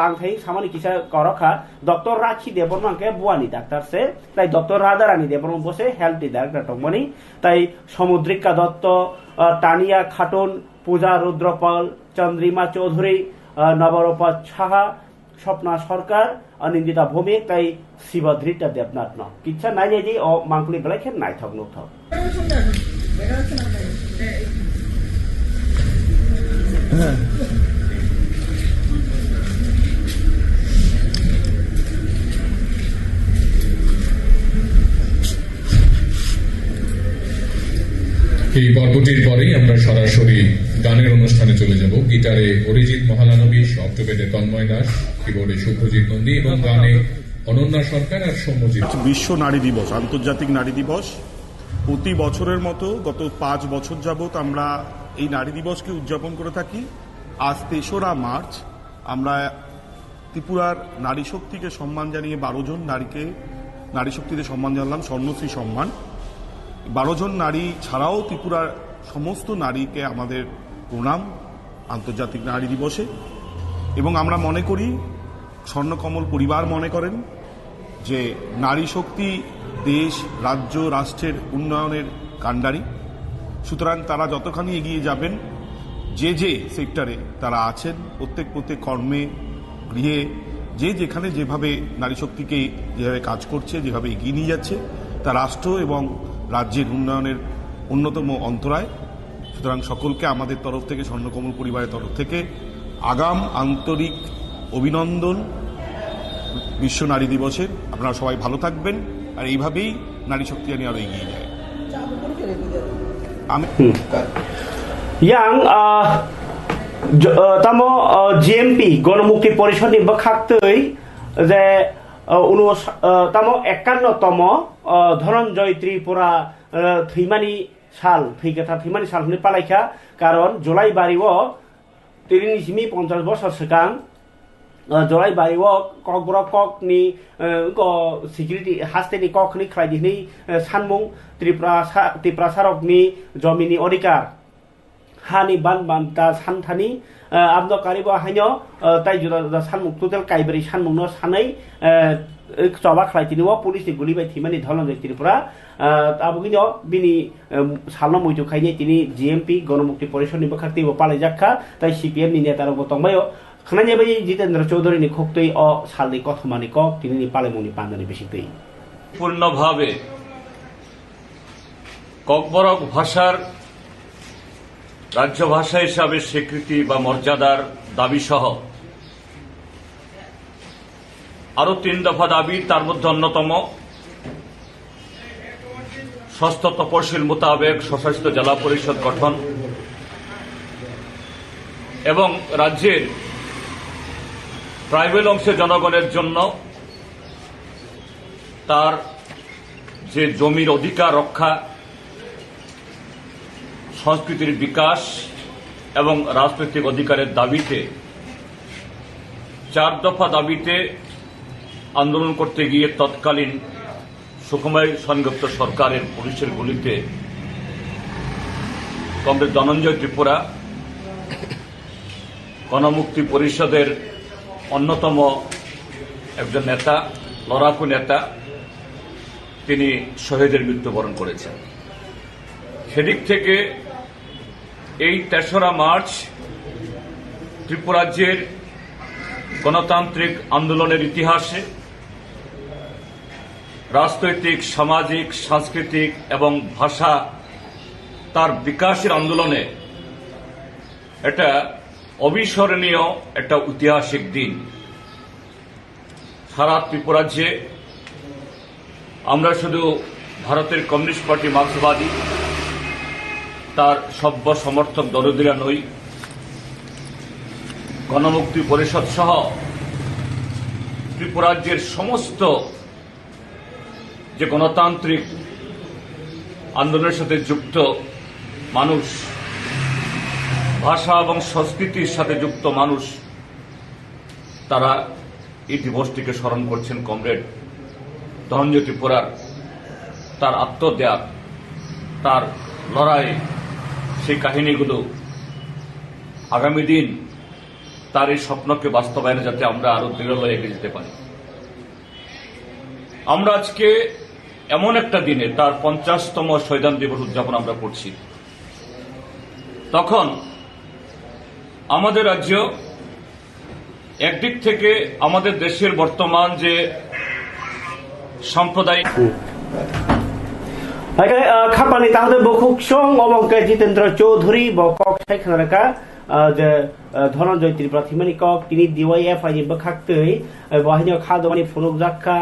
Speaker 1: आं थाई सामानि किसा करखा डॉक्टर राखी देवबर्मा के बुआनी डाक्टर से ताई डॉक्टर राधारानी देवबर्मा बसे हेल्थ डायरेक्टर तंगमनि ताई समुद्रिका दत्त तानिया खाटुन पूजा रुद्रपाल चंद्रिमा चौधरी नवरूपा साहा स्वप्ना सरकार अनिंदिता भौमिक ताई शिवधृता देवनाथ न किच्छा नाइनायदि अ मांकुलि बेलाखे नायथक नुथक
Speaker 8: এই পর্বটির পরেই আমরা সরাসরি গানের অনুষ্ঠানে চলে যাব। গিটারে অরিজিৎ মহালানবী, অক্টোবেটে তন্ময় দাস, কিবোর্ডে শুভ্রজিৎ নন্দী এবং গানে অনন্যা সরকার আর সৌম্যজিৎ।
Speaker 9: বিশ্ব নারী দিবস, আন্তর্জাতিক নারী দিবস প্রতি বছরের মতো গত 5 বছর যাবত আমরা এই নারী দিবসকে উদযাপন করে থাকি। আজ 3রা মার্চ আমরা ত্রিপুরার নারী শক্তিকে সম্মান জানিয়ে 12 জন নারীকে নারী শক্তিতে সম্মান জানালাম, স্বর্ণশ্রী সম্মান। 12 জন নারী ছাড়াও ত্রিপুরার সমস্ত নারীকে আমাদের প্রণাম আন্তর্জাতিক নারী দিবসে। এবং আমরা মনে করি, স্বর্ণকমল পরিবার মনে করেন যে নারী শক্তি দেশ, রাজ্য, রাষ্ট্রের উন্নয়নের কাণ্ডারি। সুতরাং তারা যতখানি এগিয়ে যাবেন, যে যে সেক্টরে তারা আছেন, প্রত্যেক কর্মে, গৃহে, যে যেখানে যেভাবে নারী শক্তিকে যেভাবে কাজ করছে, যেভাবে এগিয়ে নিয়ে যাচ্ছে, তা রাষ্ট্র এবং রাজ্যের উন্নয়নের অন্যতম অন্তরায়। সুতরাং সকলকে আমাদের তরফ থেকে, স্বর্ণকমল পরিবারের তরফ থেকে আগাম আন্তরিক অভিনন্দন বিশ্ব নারী দিবসের। আপনারা সবাই ভালো থাকবেন, আর এইভাবেই নারী শক্তি নিয়ে আরো এগিয়ে যায়। আমি
Speaker 1: yang tamo GMP গণমুক্তি পরিষদ বখাক্তই যে tamo 51তম ধনঞ্জয় ত্রিপুরা থৈমানি সাল থৈগেথা থৈমানি সাল হনে পালাইখা কারণ জুলাই বারিও 50 বছর সিগাং জলাই বারিও Kokborok cockney security হাস্তেনি cockney খ্রাইদিনি সানमुं Tripura सारकनि जमिनि अधिकार हानि बानबान्ता सानथानि आबदकारिबो हाइनो ताइ जुदा सानमुं टोटेल काइबरि सानमुंनो सानै चबा ख्लाइतिनिबो पुलिसनि गुलिबाय थिमानि धनंजय त्रिपुरा आबुगिनो बिनि सालनो मुइतु खाइनि तिनि जीएमपी गणमुक्ति परिषदनि बखाक्तिबो पालाइजाखा ताइ सीपीएम नि नेतारबो तंबायो খানাই bai জিতেন্দ্র চৌধুরী ni খোকতই অ সালদি কথমানি কক তিনি পালেমুনি পান্দানি বেশিতই
Speaker 10: পূর্ণভাবে ককবরক ভাষার রাজ্য ভাষা হিসাবে স্বীকৃতি বা মর্যাদার দাবি সহ আরো 3 দফা দাবি, তার মধ্যে অন্যতম ষষ্ঠ তফসিল মোতাবেক স্বশাসিত জেলা পরিষদ গঠন এবং রাজ্যের ট্রাইবেল অংশের জনগণের জন্য তার যে জমির অধিকার রক্ষা, সংস্কৃতির বিকাশ এবং রাজনৈতিক অধিকারের দাবিতে 4 দফা দাবিতে আন্দোলন করতে গিয়ে তৎকালীন সুকুমার সেনগুপ্ত সরকারের পুলিশের গুলিতে কমরেড ধনঞ্জয় ত্রিপুরা গণমুক্তি পরিষদের অন্যতম একজন নেতা, লড়াকু নেতা, তিনি শহীদের মৃত্যুবরণ করেছেন। সেদিক থেকে এই 3রা মার্চ ত্রিপুরাজ্যের গণতান্ত্রিক আন্দোলনের ইতিহাসে রাজনৈতিক, সামাজিক, সাংস্কৃতিক এবং ভাষা তার বিকাশের আন্দোলনে এটা অবিস্মরণীয় একটা ঐতিহাসিক দিন। সারা ত্রিপুরাজ্যে আমরা শুধু ভারতের কমিউনিস্ট পার্টি মার্ক্সবাদী তার সভ্য সমর্থক দরদিরা নই, গণমুক্তি পরিষদ সহ ত্রিপুরাজ্যের সমস্ত যে গণতান্ত্রিক আন্দোলনের সাথে যুক্ত মানুষ, ভাষা এবং সংস্কৃতির সাথে যুক্ত মানুষ, তারা এই দিবসটিকে স্মরণ করছেন কমরেড ধনঞ্জয় ত্রিপুরার তার আত্মত্যাগ, তার লড়াই, সেই কাহিনীগুলো আগামী দিন তার এই স্বপ্নকে বাস্তবায়নে যাতে আমরা আরো দৃঢ় এগিয়ে যেতে পারি। আমরা আজকে এমন একটা দিনে তার 50তম শহীদান দিবস উদযাপন আমরা করছি, তখন আমাদের রাজ্য একদিক থেকে আমাদের দেশের বর্তমান যে সাম্প্রদায়িক
Speaker 1: খাপানি তাহলে বকুক সং অবংকে জিতেন্দ্র চৌধুরী বকক সাইখানাকা যে ধনঞ্জয় ত্রিপুরা থিমানি কক তিনি ডিওয়াইএফ আই বখাক্তই বহানিও খাদমানি ফুনুক জাক্কা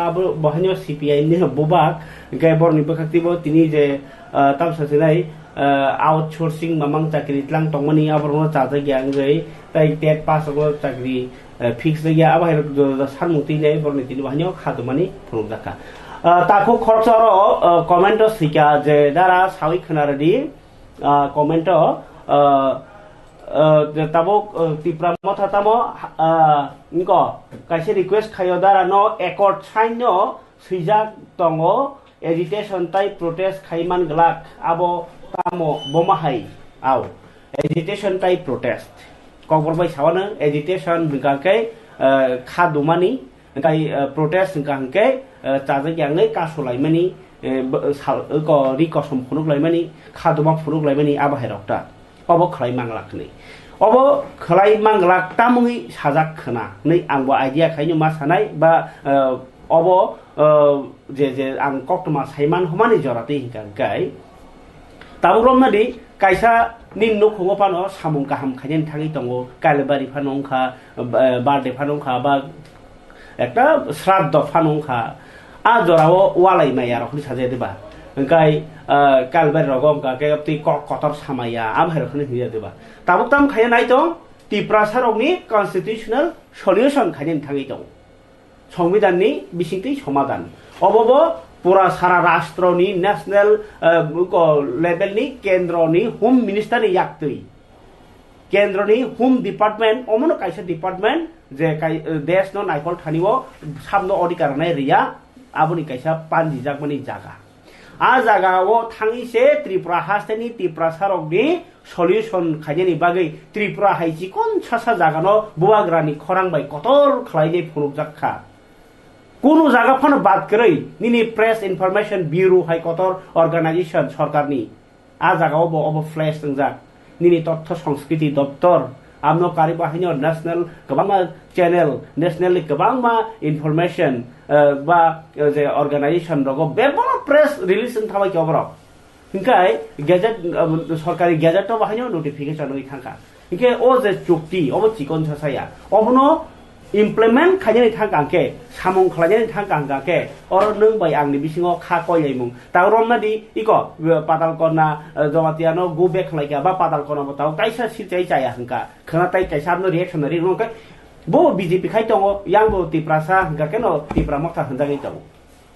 Speaker 1: বহানিও সিপিআই নি বুবাক গায়বরনি বখাক্তিব তিনি যে তামসাসিনাই আউটসোর্সিং মামাং চাকরি ত্লাং টংমানি আবরনো চাজা গ্যাংগৈ তাই টেট পাস চাকরি ফিক্স গিয়া আবাহির সানমুক্তি নেই বরনি তিনি বহানিও খাদমানি ফুনুক জাক্কা তাকো খরচর কমেন্ট শিকা যে দ্বারা সাউই খানারদি কমেন্ট তাবো ত্রিপুরা মথা তামো ইনক কাইসে রিকুয়েস্ট খাইও দ্বারা ন একর্ড সাইন্য সুইজাক দङ এজিটেশন তাই প্রটেস্ট খাইমান গ্লাক আবো তামো বমাহাই আও এজিটেশন তাই প্রটেস্ট কবরবাই সাওয়ানো এজিটেশন বিকাকে খাদুমানি কাই প্রটেস্ট গাंके চাজে গ্যাংनै কাসলাইমানি রিকসम फुनुगलाइमानि खादुमा फुनुगलाइमानि आबाहेरकटा अब खलाइ मांगलाखनै अब खलाइ मांगलाकता मुङै साजाक खोना नै आंबो आइडिया खायनो मा सानाय बा अब जे जे आं कक्टमा साइमान हमानि जराते हिंगाय ताबुरमनादि कायसा निन्नु खंगो पानो सामुं गाहाम खायनि थाङै दङ कालेबारि फानंखा बारडे फानंखा बा একটা শ্রাদ্ধ ফানুংখা আ জরাও ওয়ালাই মাইয়া রখনি সাজে দেবা ওংকাই কালবাই রগম কাকে তি কতর সামাইয়া আমহে রখনি হিয়া দেবা তাবুক তাম খায় নাই দं ত্রিপুরা সারকনি কনস্টিটিউশনাল সলিউশন খাयनि थाङै दं সংবিধানनि बिसिंथि समाधान अबब पुरा सारा राष्ट्रनि नेशनल लेभेलनि केन्द्रनि होम मिनिस्टारनि याक्तै केन्द्रनि होम डिपार्टमेंट अमनो कायसा डिपार्टमेंट जे देश न नायकल थानिओ सामनो अधिकार नाय रिया आबुनि कायसा पानजि जागमानि जागा आ जागाओ थाङैसे त्रिपुरा हास्टेनि त्रिपुरा सारकनि सलिउशन खायनि बागै त्रिपुरा हाइजि कोन सासा जागानो बुवाग्रानि खरांबाय कतर खलायनि फुनुक जाखा कोनो जागा फन बात करै निनि प्रेस इनफरमेशन ब्यूरो हाइ कतर अर्गानाइजेशन सरकारनि आ जागाओ अब फ्लैश जोंजा निनि तथ्य संस्कृति दप्तर amno kari bahino national kabangma channel national kabangma information ba je organization rogo bebolo press release thabai kobrok hinkai gazette sorkari gazette to bahino notification oi thangka hinkai o je chukti obo chikon sasaya obono implement khainani thangkangke samung khlainani thangkangke or nung bai angni bisingo kha koyaimung tawromna di iko patal kona jomatiano go back khlaika ba patal kona ba taw kaisa sitai chaya hangka khana tai kaisa no reaction ri no kai bo BJP khai tongo yangbo tiprasa hangka keno tipra mokta handagai taw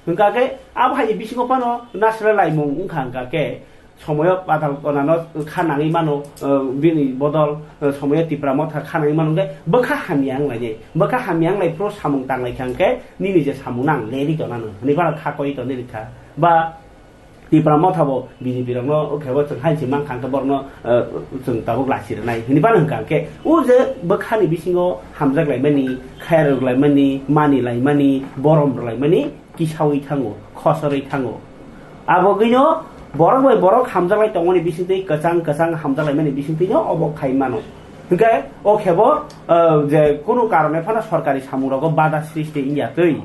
Speaker 1: hangka ke abhai bisingo pano national laimung hangka ke সময় পাতাল কোনানো খানাঙি মানো বিনি বদল সময় টিপ্রা মথা খানাঙি মানো বখা হামিয়াং লাইনে বখা হামিয়াং লাই pro সামুং তাংলাই খাংকে নিনি যে সামুনাং Larry তনানো নিবারা খাকই তো নিরিখা বা টিপ্রা মথাবো বিজেপি রংনো ওখেবো जों हाइसि मान खांके बरनो जों ताबो लासिरनाय निबान हंखांके उ जे बखानि बिसिङो हामजाग लाइमानि खायरग लाइमानि मानि लाइमानि बरम लाइमानि किसावै थाङो खसरै थाङो आबगैनो borok bai borok hamjalai tongoni bisingtei kachang hamjalai mani bisingtei no obok khaimano hingke o khebo je kono karone phana sarkari samurogo bada srishti inyatoi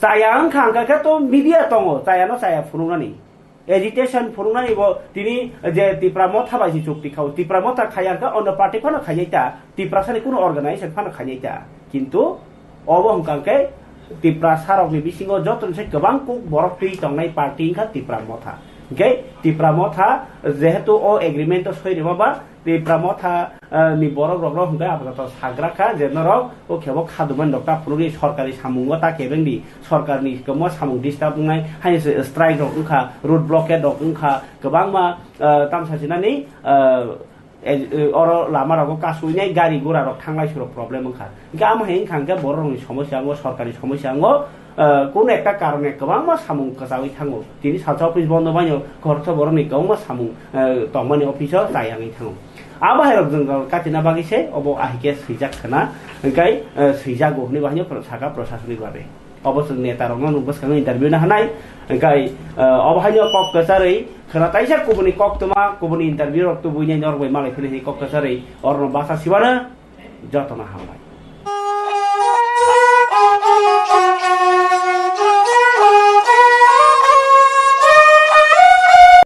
Speaker 1: chayang khangka ke to media tongo chayano chaya phurunani agitation phurunani bo tini je tipra motha baisi chukti khau tipra motha khayarka ono party phana khayaita tipra sani kono organization phana khayaita kintu obo hingkangke tipra sarokni bisingo joton se gobang kuk borok tei tongnai party hingka tipra motha okay tipra motha jehetu o agreement to soi reba ba tipra motha ni borok rok hingka abato sagraka jenorok o khebo khaduman dokta phuruni sarkari samungo ta kebengdi sarkarni komo samung disturb ngai haise strike rok hingka road blockade rok hingka gobangma tamsajinani oro lama rok kasuinai gari gora rok thanglai suro problem hingka hingka am hein khangka borokni সমস্যা ngo sarkari সমস্যা ngo কোন একটা কারণে গোবাংমা সামুং কাজাওই থাঙ্গো তিনি such a office বন্ধ বাইনো ঘরথ বরনি গোবাংমা সামুং তংমানি অফিসও যায়াङै থাঙ্गो आबाहायरक जों काटिना बागिसे अब आहिके सैजाक खाना ओंखाय सैजागो हनि बाहिनो साका प्रशासनिक बारे अबसर नेता रंग नुबसखां इन्टारभिउ ना हानाय ओंखाय अबहायनो कक कचारै खाना ताइसा कुबुनि कक्तमा कुबुनि इन्टारभिउ रक्तो बुइनै नरबाय मालाय फैनाय कक कचारै अरन बासा सिबानो जतना हाबाय